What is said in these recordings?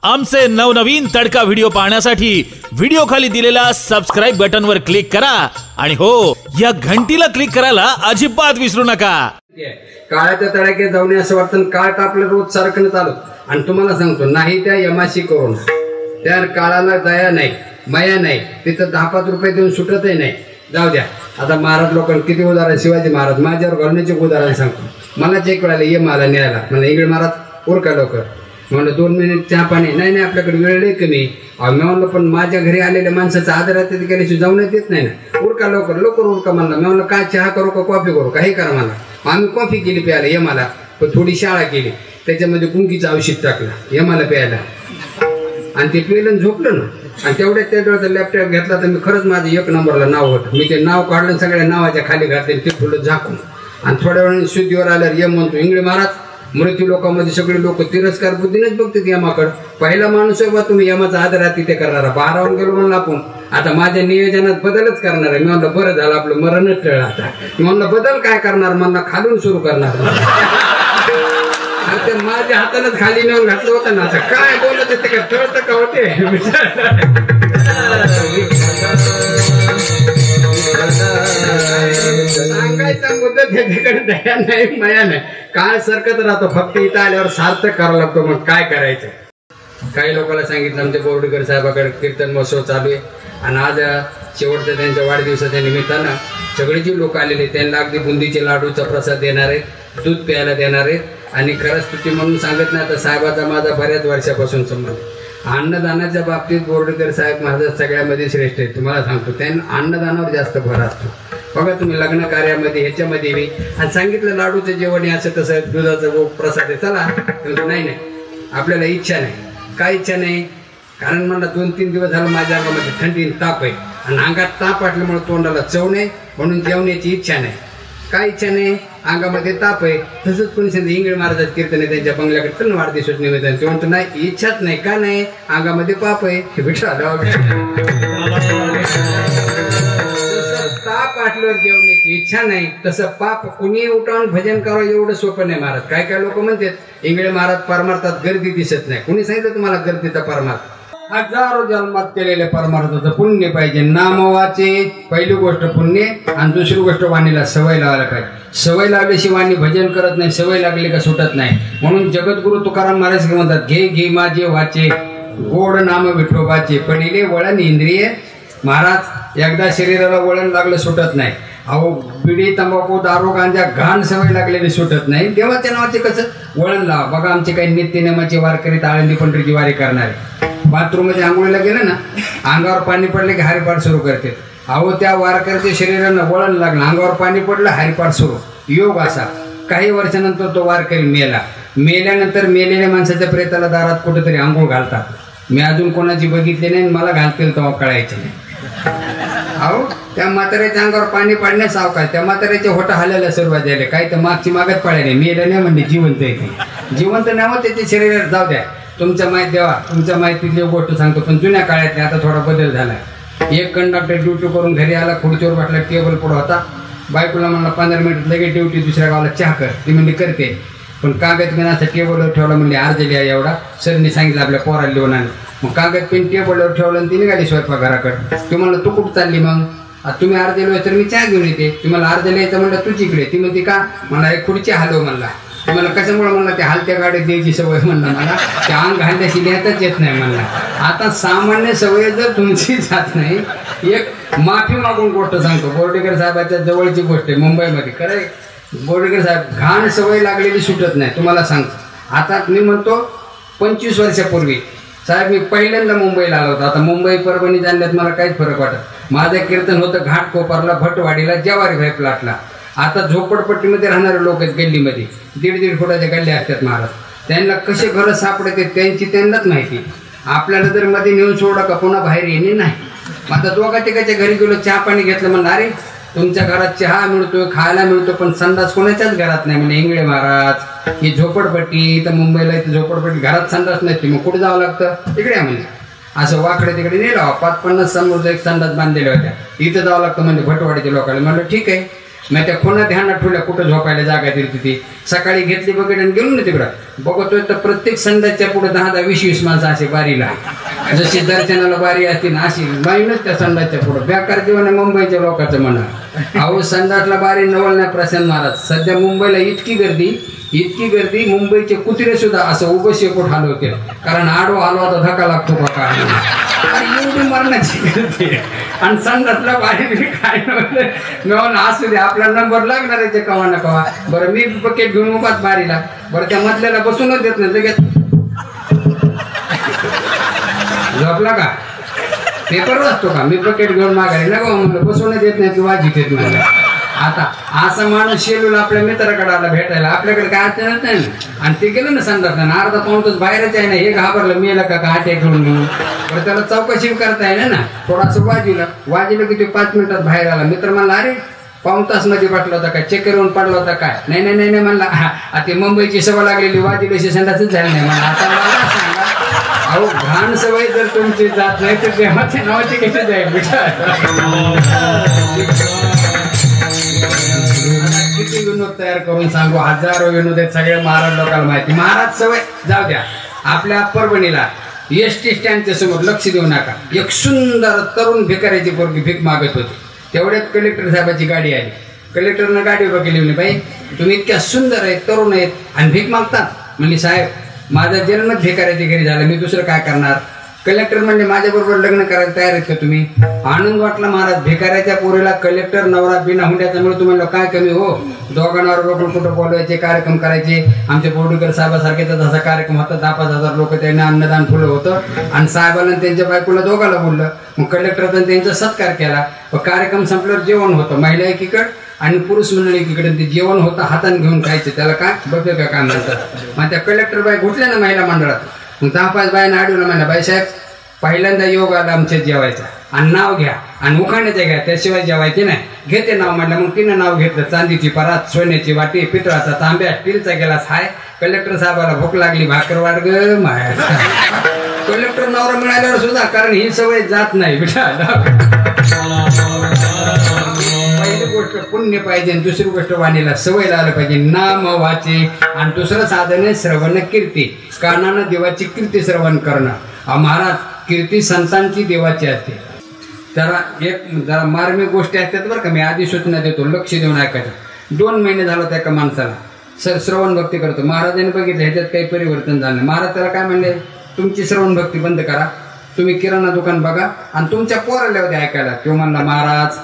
आमचे नवनवीन तडका व्हिडिओ पाहण्यासाठी व्हिडिओ खाली दिलेल्या सबस्क्राइब बटनवर क्लिक करा आणि हो या घंटीला क्लिक करायला अजिबात विसरू नका। काळाच्या तडाख्यात जाऊन असं वाटतं काळ आपलं रोज सारखं चालू आणि तुम्हाला सांगतो नाही त्या यमाशी करून त्या काळाला दया नाही माया नाही तिथं 10-5 रुपये देऊन सुटतही नाही। जाऊ द्या आता महाराज लोकांना किती उदाहरण शिवाजी महाराज माझ्यावर घालण्याचे उदाहरण सांगतो। मला चेक वेळाला ये मला न्यायला म्हणजे इंगळे महाराज उरका लवकर म्हणलं 2 मिनिट चहा पाणी नाही आपल्याकडे वेळ नाही कमी मी म्हणलं पण माझ्या घरी आलेल्या माणसाचा आदर आहे तिथे गेल्याशी जाऊन येत नाही ना उरका लवकर लवकर उरका म्हणलं मी म्हणलं काय चहा करू का कॉफी करू काही करा मला आम्ही कॉफी केली प्यायला ये मला पण थोडी शाळा केली त्याच्यामध्ये कुंकीचं औषध टाकलं ये मला प्यायला आणि ते पिलं झोपलं ना आणि तेवढ्यात त्या डोळ्याचा लॅपटॉप घेतला तर मी खरंच माझं 1 नंबरला नाव होतं मी ते नाव काढलं सगळ्या नावाच्या खाली घातले ते फुलं झाकून आणि थोड्या वेळाने शुद्धीवर आल्यावर ये म्हणतो इंगळे महाराज मृत्यू लोकांमध्ये सगळे लोक तिरस्कार बुद्धीनेच बघतात यमाकडे पहिला माणूस आहे बा तुम्ही यमाचा आदर तिथे करणारा 12 गेलो म्हणलं आपण आता माझ्या नियोजनात बदलच करणार आहे मी म्हणलं बरं झालं आपलं मरणच टळलं आता मी म्हणलं बदल काय करणार म्हणलं खालून सुरू करणार ते माझ्या हातानच खाली नेऊन घातलं होतं ना आता काय बोलत ते का टळत का होते सांगायचा मुद्दा त्याच्याकडे दया नाही माया नाही काळ सरकत राहतो फक्त इथं आल्यावर सार्थक करावं लागतो मग काय करायचं। काही लोकांना सांगितलं आमच्या बोर्डीकर साहेबाकडे कीर्तन महोत्सव चालू आहे आणि आज शेवटच्या त्यांच्या वाढदिवसाच्या निमित्तानं सगळे जे लोक आलेले त्यांना अगदी बुंदीचे लाडूचा प्रसाद देणार आहेत दूध प्यायला देणार आहेत आणि खरंच तुझी म्हणून सांगत नाही आता साहेबाचा माझा बऱ्याच वर्षापासून संबंध अन्नदानाच्या बाबतीत बोर्डीकर साहेब माझा सगळ्यामध्ये श्रेष्ठ आहे। तुम्हाला सांगतो त्यांना अन्नदानावर जास्त भर असतो बघा तुम्ही लग्न कार्यामध्ये ह्याच्यामध्ये बी आणि सांगितलं लाडूचं जेवण असं तसं दुधाचं प्रसाद आहे चला नाही आपल्याला इच्छा नाही काय इच्छा नाही कारण मला 2-3 दिवस झालं माझ्या अंगामध्ये थंडी ताप आहे आणि अंगात ताप वाटल्यामुळे तोंडाला चव नाही म्हणून जेवण्याची इच्छा नाही काय इच्छा नाही अंगामध्ये ताप आहे तसंच कोणी सांगते इंगळे महाराजात कीर्तन आहे त्यांच्या बंगल्याकडे तर वाढदिवस निवेदन ते म्हणतो नाही इच्छाच नाही का नाही अंगामध्ये पाप आहे ताप वाटल्यावर जेवण्याची इच्छा नाही तसं पाप कुणी उठावून भजन करावं एवढं सोपं नाही महाराज काय काय लोक म्हणतात इंगळे महाराज परमार्थात गर्दी दिसत नाही कुणी सांगितलं तुम्हाला गर्दीचा परमार्थ हजारो जन्मात केलेल्या परमार्थाचं पुण्य पाहिजे नामवाचे पहिली गोष्ट पुण्य आणि दुसरी गोष्ट वाणीला सवय लावायला पाहिजे सवय लावल्याशिवाय वाणी भजन करत नाही सवय लागली का सुटत नाही म्हणून जगद्गुरु तुकाराम महाराज म्हणतात घे घे माझे वाचे गोड नाम विठोबाचे पडिले वळण इंद्रिय महाराज एकदा शरीराला वळण लागलं सुटत नाही अहो बिडी तंबाखू दारू गांजा घाण सवय लागलेली सुटत नाही देवाच्या नावाचे कसं वळण लावा बघा आमचे काही नित्यनेमाचे वारकरी आळंदी पंढरीची वारी करणारे बाथरूम मध्ये आंघोळीला गेलं ना अंगावर पाणी पडले की हरिपाठ सुरू करते अहो त्या वारकऱ्याच्या शरीरानं वळण लागलं अंगावर पाणी पडलं हरिपाठ सुरू योग असा काही वर्षानंतर तो वारकरी मेल्यानंतर मेलेल्या माणसाच्या प्रेताला दारात कुठेतरी आंघोळ घालतात मी अजून कोणाची बघितली नाही मला घालतील तेव्हा कळायचे नाही अहो त्या म्हाताऱ्याच्या अंगावर पाणी पडण्यास अवकाश त्या म्हाताऱ्याच्या होटा हालायला सुरुवात झाली काही तर मागची मागत पडायला मेलं नाही म्हणजे जिवंत आहे जिवंत नाव त्याच्या शरीरात जाऊ द्या तुमच्या माहिती देवा तुमच्या माहितीतली गोष्ट सांगतो पण जुन्या काळातली आता थोडा बदल झाला एक कंडक्टर ड्युटी करून घरी आला खुर्चीवर बसला टेबल पुढे होता बायकोला म्हणला 15 मिनिट लगेच ड्युटी दुसऱ्या गावाला चहा कर ती म्हणली करते पण कागद पेन असं टेबलवर ठेवला म्हणले अर्ज लिहा एवढा सरनी सांगितलं आपल्या पोराला लिहून आण मग कागद पेन टेबलवर ठेवलं आणि ती निघाली स्वयंपाकघराकडे ती म्हणलं तू कुठं चालली मग आता तुम्ही अर्ज लिहाय तर मी चहा घेऊन येते तुम्हाला अर्ज लिहायचं म्हणलं तुझी इकडे ती म्हणते का मला एक खुर्ची हलव म्हणला मला कशामुळे म्हणलं ते हलत्या गाडीत द्यायची सवय म्हणलं मला त्या अंग घालण्याशी लिहायच येत नाही म्हणला आता सामान्य सवय जर तुमची जात नाही एक माफी मागून गोष्ट सांगतो बोर्डीकर साहेबाच्या जवळची गोष्ट आहे मुंबईमध्ये खरं बोर्डीकर साहेब घाण सवय लागलेली सुटत नाही तुम्हाला सांगतो आता मी म्हणतो 25 वर्षापूर्वी साहेब मी पहिल्यांदा मुंबईला आलो होतो आता मुंबई परभणी जाणण्यात मला काहीच फरक वाटत माझं कीर्तन होतं घाटकोपरला भटवाडीला जवारी भाई प्लॉटला आता झोपडपट्टीमध्ये राहणारे लोक आहेत गल्लीमध्ये 1.5 फुटाच्या गल्ल्या असतात महाराज त्यांना कसे घरं सापडते त्यांची त्यांनाच माहिती आपल्याला जर मध्ये नेऊन सोडा का पुन्हा बाहेर येणे नाही आता दोघा तिघाच्या घरी गेलो चहा पाणी घेतलं म्हणलं अरे तुमच्या घरात चहा मिळतोय खायला मिळतो पण संडास कोणाच्याच घरात नाही म्हणजे इंगळे महाराज ही झोपडपट्टी तर मुंबईला इथं झोपडपट्टी घरात संडास नाही मग कुठे जावं लागतं इकडे म्हणजे असं वाकडे तिकडे नेलं 5-50 समोरचा एक संडास बांधलेल्या होत्या इथं जावं लागतं म्हणजे भटवाडीच्या लोकांना म्हणलं ठीक आहे मग त्या खोना ध्यानात ठेवल्या कुठं झोपायला जागा दिली तिथे. सकाळी घेतली बकेट आणि गेलो ना तिकडं बघतोय तर प्रत्येक संडासच्या पुढे 10-10, 20-20 माणसं असे बारीला, जशी दर्शनाला बारी असते ना अशी बाईनच त्या संडासच्या पुढे. बेकार जीवन आहे मुंबईच्या लोकांचं म्हणा. अहो संडासला बारी नवल नाही प्रशांत महाराज. सध्या मुंबईला इतकी गर्दी मुंबईचे कुत्रे सुद्धा असं उभं शेपूट हलवते, कारण आडो हलवा तर धक्का लागतो का काय. एवढी मरणाची गर्दी आणि संडासला बारी काय मिळून असू दे आपला नंबर लागणार आहे ते कवा ना कवा. बरं मी बकेट घेऊन उभाच बारीला. बरं त्या मधल्याला बसूनच देत नाही, लगेच झोपला का पेपर वाचतो का. मी बकेट घेऊन माघारी ना म्हणलं बसूनच देत नाही तू वाजीत येत मला. आता असा माणूस शेलूला आपल्या मित्राकडे आला भेटायला, आपल्याकडे काय अडचणच नाही. आणि ते गेलं ना संडासला अर्धा पाऊन तास बाहेरच आहे ना. हे घाबरलं मी का आटे घेऊन घेऊन. बरं त्याला चौकशी करता येईल ना. थोडासा वाजिलं की ते 5 मिनिटात बाहेर आला. मित्र म्हणला अरे पाऊन तास मध्ये वाटला होता काय, चक्कर येऊन पडला होता काय. नाही म्हणला ते मुंबईची सवय लागलेली वाजिल्याशी संडासच झाली नाही म्हणा. आता मला सांगा अहो घाण सवय जर तुमची जात नाही तर देवाच्या नावाची कशी जाईल किती विनोद तयार करून सांगू. हजारो विनोद आहेत सगळे महाराज लोकांना माहिती. महाराज सवय जाऊ द्या. आपल्या परभणीला एसटी स्टँडच्या समोर लक्ष देऊ नका. एक सुंदर तरुण भिकाऱ्याची पोरगी भीक मागत होती. तेवढ्यात कलेक्टर साहेबाची गाडी आली. कलेक्टरनं गाडी उभा केली. म्हणे बाई तुम्ही इतक्या सुंदर आहेत तरुण आहेत आणि भीक मागतात. म्हणली साहेब माझा जन्मच भिकाऱ्याच्या घरी झाला, मी दुसरं काय करणार. कलेक्टर म्हणजे माझ्या बरोबर लग्न करायला तयार आहेत का तुम्ही. आनंद वाटला महाराज. भिकाऱ्याच्या पोरीला कलेक्टर नवरा बिना हुंड्याच्यामुळे तुम्हाला काय कमी हो. दोघांवर बघून कुठं बोलवायचे कार्यक्रम करायचे. आमच्या बोर्डीकर साहेबासारखेचा तसा कार्यक्रम होता. 10,000-5,000 लोक त्यांना अन्नदान फुलं होतं आणि साहेबांना त्यांच्या बायकोला दोघाला बोललं. मग कलेक्टरनं त्यांचा सत्कार केला. कार्यक्रम संपल्यावर जेवण होतं. महिला एकीकडे आणि पुरुष मंडळी एकीकडे. ते जेवण होतं हाताने घेऊन खायचे. त्याला काय बघे का काय म्हणतात. मग त्या कलेक्टर बाई घुटल्या ना महिला मंडळात. मग 10-5 बायांना आढळून म्हणा बाईसाहेब पहिल्यांदा योग आला आमच्या जेवायचा आणि नाव घ्या आणि उखाण्याचे घ्या त्याशिवाय जेवायचे नाही. घेते नाव म्हणलं. मग तिनं नाव घेतलं. चांदीची परात, सोन्याची वाटी, पितळाचा तांब्या, स्टीलचा गेलास. हाय कलेक्टर साहेबाला भूक लागली भाकर वाढ ग माया. कलेक्टर नवरा मिळाल्यावर सुद्धा कारण ही सवय जात नाही बेटा. पहिली गोष्ट पुण्य पाहिजे, दुसरी गोष्ट वाणीला सवय लावलं पाहिजे. नाम वाचे आणि दुसरं साधन आहे श्रवण कीर्ती. कानानं देवाची कीर्ती श्रवण करणं. महाराज कीर्ती संतांची देवाची असते. जरा मार्मिक गोष्टी असतात बरं का. मी आधी सूचना देतो लक्ष देऊन ऐकायचं. 2 महिने झालं त्या एका माणसाला श्रवण भक्ती करतो. महाराजांनी बघितलं ह्याच्यात काही परिवर्तन झालं नाही. महाराज त्याला काय म्हणले तुमची श्रवण भक्ती बंद करा, तुम्ही किराणा दुकान बघा आणि तुमच्या पोराला होते ऐकायला. तो म्हणला महाराज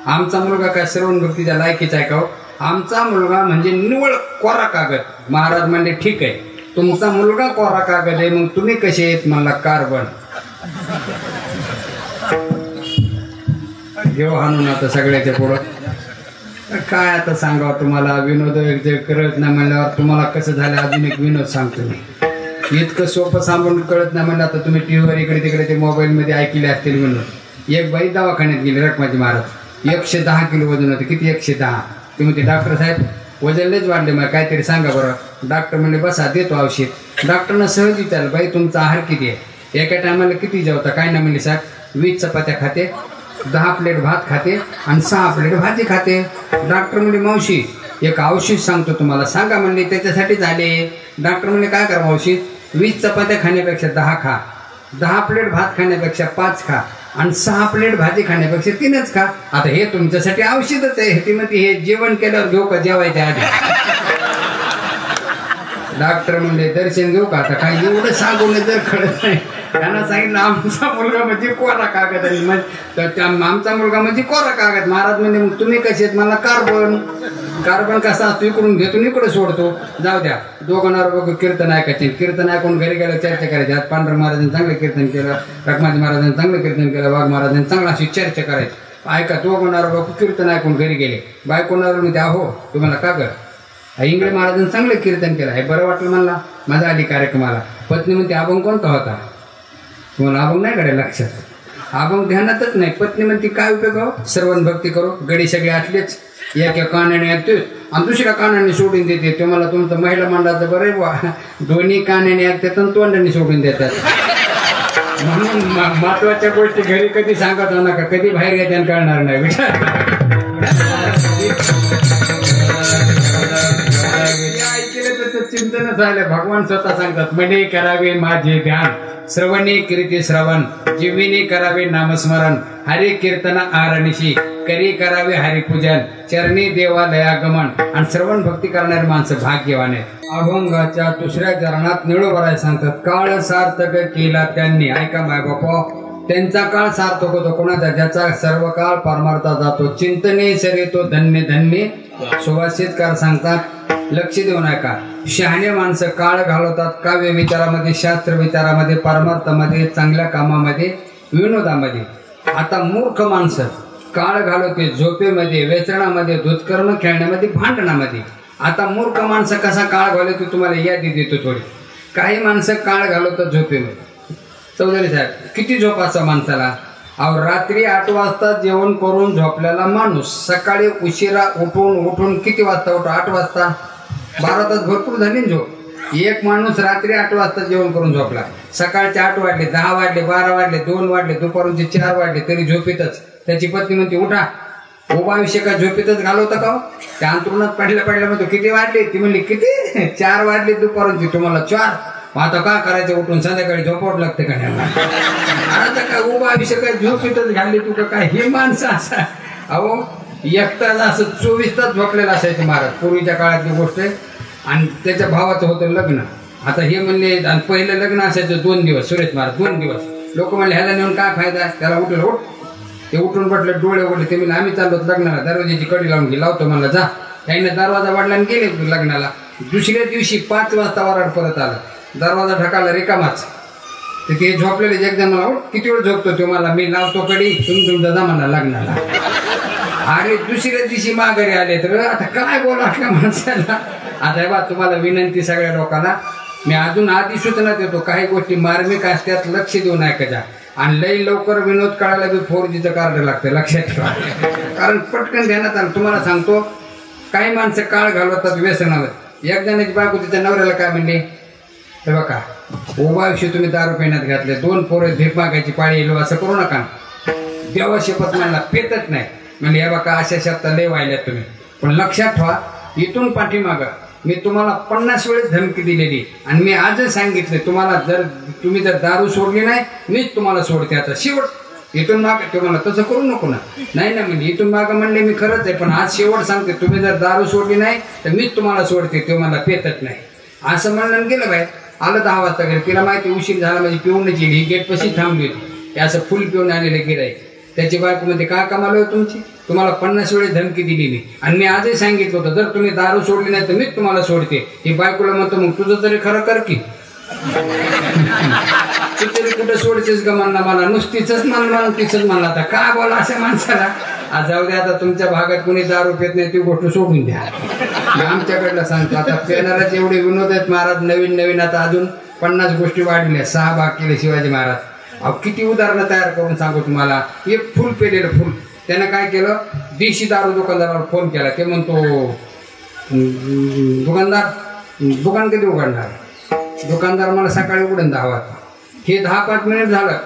आमचा मुलगा काय श्रवण भक्तीच्या लायकीचा ऐकाव. आमचा मुलगा म्हणजे निव्वळ कोरा कागद. महाराज म्हणले ठीक आहे तुमचा मुलगा कोरा कागद आहे मग तुम्ही कसे आहेत. म्हणला कार्बन. घेऊ हाणून आता सगळ्याच्या पुढं. काय आता सांगावं तुम्हाला. विनोद कळत नाही म्हणल्यावर तुम्हाला कसं झालं. अजून एक विनोद सांगतो मी. इतकं सोपं सांगून कळत नाही म्हणलं. आता तुम्ही टीव्हीवर इकडे तिकडे ते मोबाईल मध्ये ऐकले असतील विनोद. एक बाई दवाखान्यात गेली रखमाजी महाराज. 110 किलो वजन होतं. किती 110. ते म्हणते डॉक्टर साहेब वजन लयच वाढले मग काहीतरी सांगा बरं. डॉक्टर म्हणले बसा देतो औषध. डॉक्टरनं सहज विचारलं बाई तुमचा आहार किती आहे. एका टायमाला किती जेवता. काय ना म्हणले साहेब 20 चपात्या खाते, 10 प्लेट भात खाते आणि 6 प्लेट भाजी खाते. डॉक्टर म्हणले मावशी एक औषध सांगतो तुम्हाला सांगा म्हणले. त्याच्यासाठी झाले. डॉक्टर म्हणले काय करा मावशी 20 चपात्या खाण्यापेक्षा 10 खा, 10 प्लेट भात खाण्यापेक्षा 5 खा आणि 6 प्लेट भाजी खाण्यापेक्षा 3च खा. आता हे तुमच्यासाठी औषधच आहे. ती म्हणते हे जेवण केल्यावर घेऊ का जेवायच्या आधी. डॉक्टर म्हणले दर्शन घेऊ का. आता काही एवढं सांगून जर कळत नाही. त्यांना सांगितलं आमचा मुलगा म्हणजे कोरा कागद आहे. मग आमचा मुलगा म्हणजे कोरा कागद. महाराज म्हणजे मग तुम्ही कसे आहेत. मला कार्बन. कार्बन कसा असतो इकडून घेतो इकडे सोडतो. जाऊ द्या. दोघांवर बघू कीर्तन ऐकायचे. कीर्तन ऐकून घरी गेलं चर्चा करायची. आज पांढरा महाराजांनी चांगलं कीर्तन केलं, रखमाजी महाराजांनी चांगलं कीर्तन केलं, वाघ महाराजांनी चांगलं अशी चर्चा करायची. ऐका दोघांवर बघू कीर्तन ऐकून घरी गेले. बायकोणावर मी हो तुम्हाला का कर इंगळे महाराजांनी चांगलं कीर्तन केलं आहे बरं वाटलं म्हणला. मजा आली कार्यक्रमाला. पत्नी म्हणते अभंग कोणता होता. तुम्हाला अभंग नाही काढायला लक्षात. अभंग ध्यानातच नाही. पत्नी म्हणते काय उपयोग हो श्रवण भक्ती करू. गडी सगळे असलेच एका कानाने ऐकतोय आणि दुसऱ्या कानाने सोडून देते. ते मला तुमचं महिला मंडळाचं बरं वा दोन्ही कानाने ऐकतात आणि तोंडाने सोडून देतात. म्हणून महत्वाच्या गोष्टी घरी कधी सांगत नका. कधी बाहेर घ्यायच्या कळणार नाही. ऐकलं त्याचं चिंतन झालं. भगवान स्वतः सांगतात, मने करावे माझे ध्यान, श्रवणे कीर्ती श्रवण, जिव्हिने करावे नामस्मरण, हरी कीर्तन आरणीशी, करी करावे हरिपूजन, चरणी देवालयागमन. आणि श्रवण भक्ती करणारी माणसं भाग्यवान आहेत. अभंगाच्या दुसऱ्या चरणात निळोबराय सांगतात, काळ सार्थक केला त्यांनी. ऐका माय बापा, त्यांचा काळ सार्थक होतो. कोणाचा? ज्याचा सर्व काळ परमार्थात जातो. चिंतने सरे तो धन्य धन्य. सुभाषितकार सांगतात, लक्ष देऊ नका. शहाणे माणसं काळ घालवतात काव्य विचारामध्ये, शास्त्र विचारामध्ये, परमार्थामध्ये, चांगल्या कामामध्ये, विनोदामध्ये. आता मूर्ख माणसं काळ घालवते झोपेमध्ये, व्यसनामध्ये, दुष्कर्म खेळण्यामध्ये, भांडणामध्ये. आता मूर्ख माणसं कसा काळ घालवते तुम्हाला यादी देतो थोडी. काही माणसं काळ घालवतात झोपेमध्ये. चौधरी साहेब, किती झोप असं माणसाला? अहो, रात्री 8 वाजता जेवण करून झोपलेला माणूस सकाळी उशिरा उठून किती वाजता उठो? 8 वाजता. 12 तास भरपूर झाली ना झोप. एक माणूस रात्री 8 वाजता जेवण करून झोपला, सकाळचे 8 वाजले, 10 वाजले, 12 वाजले, 2 वाजले, दुपारचे 4 वाजले, तरी झोपेतच. त्याची पत्नी म्हणते, उठा. उभा आयुष्य का झोपेतच घालवतं का? त्या अंतरुणात पडल्या म्हणतो, किती वाजले? ती म्हणली, किती? 4 वाजले दुपारची. तुम्हाला 4? आता का करायचं उठून? संध्याकाळी झोपावं लागतं का नाही? आता काय उभा आयुष्य काय झोपेतच घालली तू का काय? हे माणसं असा. अहो, एकटाच असं 24 तास झोपलेला असायचं महाराज. पूर्वीच्या काळातली गोष्ट आहे. आणि त्याच्या भावाचं होतं लग्न. आता हे म्हणले, आणि पहिलं लग्न असायचं 2 दिवस. सुरेश महाराज 2 दिवस. लोक म्हणले, ह्याला नेऊन काय फायदा? त्याला उठलं, उठ. ते उठून पटले, डोळे उठले. ते म्हणले, आम्ही चाललो लग्नाला, दरवाजाची कडी लावून घे, लावतो म्हणला, जा. त्याने दरवाजा वाढला आणि गेले लग्नाला. दुसऱ्या दिवशी 5 वाजता वराड परत आला. दरवाजा ढकाला रिकामाच. तर ते झोपलेले जगदन मला, किती वेळ झोपतो तो? मला, मी लावतो कडी, तुमचा जमाना लग्नाला. अरे दुसऱ्या दिवशी माघारी आले. तर आता काय बोला आपल्या माणसाला? आता बा, तुम्हाला विनंती सगळ्या लोकांना, मी अजून आधी सूचना देतो. काही गोष्टी मार्मिक असतात, लक्ष देऊ नका जा. आणि लई लवकर विनोद काढायला बी 4Gचं कार्ड लागतं, लक्षात ठेवा. कारण पटकन ध्यानात आलं. तुम्हाला सांगतो, काही माणसं काळ घालवतात व्यसनावर. एक जणाची बायको तिच्या नवऱ्याला काय म्हणली, हे बघा, उभा आयुष्य तुम्ही दारू पिण्यात घातले, 2 पोरं भीक मागायची पाळी येलो, असं करू नका. देवा शपथ म्हणला, पेतच नाही म्हणजे. हे बघा, अशा शब्द लय वाहिल्यात तुम्ही. पण लक्षात ठेवा, इथून पाठीमागं मी तुम्हाला 50 वेळेस धमकी दिलेली. आणि मी आजच सांगितले, तुम्हाला तुम्ही जर दारू सोडली नाही, मीच तुम्हाला सोडते. आता शेवट इथून माग तुम्हाला तसं करू नको ना. नाही ना, म्हणजे इथून मागं म्हणले मी खरंच आहे, पण आज शेवट सांगते, तुम्ही जर दारू सोडली नाही तर मीच तुम्हाला सोडते. ते मला पेतच नाही असं म्हणलं. गेलं बाहेर, आलं 10 वाजता घरी. तिला माहिती उशीर झाला म्हणजे पिऊनच गेली. ही गेट पशी थांबली होती. असं फुल पिऊन आलेलं गिराईक. त्याची बायको मध्ये काय कमाल हो तुमची? तुम्हाला 50 वेळेस धमकी दिली मी. आणि मी आजही सांगितलं होतं, जर तुम्ही दारू सोडली नाही तर मीच तुम्हाला सोडते. ही बायकोला म्हणतो, मग तुझं तरी खरं कर की. तू तरी कुठं सोडतेस का म्हणला मला? नुसतीच म्हणून तिचंच म्हणला. आता काय बोला अशा माणसाला? आज जाऊ द्या, आता तुमच्या भागात कोणी दारू पेत नाही, ती गोष्ट सोडून द्या. मी आमच्याकडलं सांगतो. आता पेणाराचे एवढे विनोद आहेत महाराज, नवीन. आता अजून 50 गोष्टी वाढल्या. 6 भाग केले शिवाजी महाराज. अहो, किती उदाहरणं तयार करून सांगू तुम्हाला. एक फुल पेलेलं फुल. त्यानं काय केलं, देशी दारू दुकानदारावर फोन केला. ते म्हणतो, दुकान कधी उघडणार? दुकानदार मला सकाळी उघडून 10 वाजता. हे 10-5 मिनिट झालं.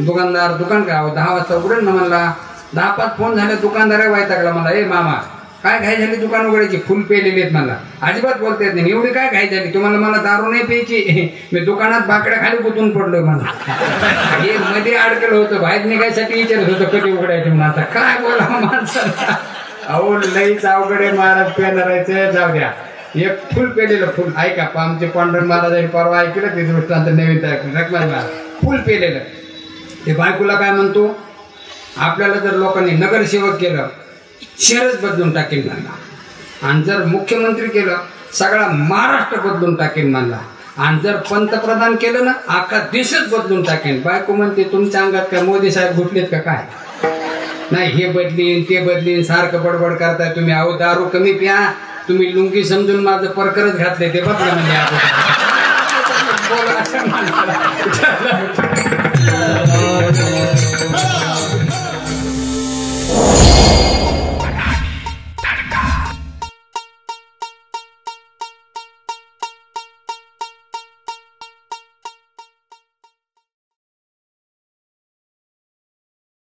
दुकानदार दुकान काय 10 वाजता उघडेल ना म्हणला. 10-5 फोन झाले. दुकानदार वैतागला मला, ए मामा काय घाई झाली दुकान उघडायची? फुल पेलेली आहेत मला. अजिबात बोलता येत नाही. एवढी काय घाई झाली तुम्हाला? मला दारू नाही प्यायची. मी दुकानात बाकड्या खाली गुतून पडलोय मला. हे मध्ये अडकलं होतं, बाहेर निघायसाठी विचारत होतं कधी उघडायचं म्हणून. आता काय बोला माणसाला? अहो, लईच अवघड आहे महाराज पेनारायचं. जाऊ द्या, एक फुल पेलेलं फुल. ऐका, आमचे पांडुरंग महाराजांनी परवा ऐकलं ते दृष्टांत नवीन महाराज. फुल पेलेलं. ते बायकोला काय म्हणतो, आपल्याला जर लोकांनी नगरसेवक केलं, शहरच बदलून टाकेल म्हणला. आणि जर मुख्यमंत्री केलं, सगळा महाराष्ट्र बदलून टाकेल म्हणला. आणि जर पंतप्रधान केलं ना, अख्खा देशच बदलून टाकेल. बायको म्हणते, तुमच्या अंगात काय मोदी साहेब घुटलेत का काय? नाही, हे बदलीन ते बदलीन, सारखं बडबड करताय तुम्ही. अहो, दारू कमी प्या. तुम्ही लुंगी समजून माझं परकरच घातलंय, ते बदला म्हणजे.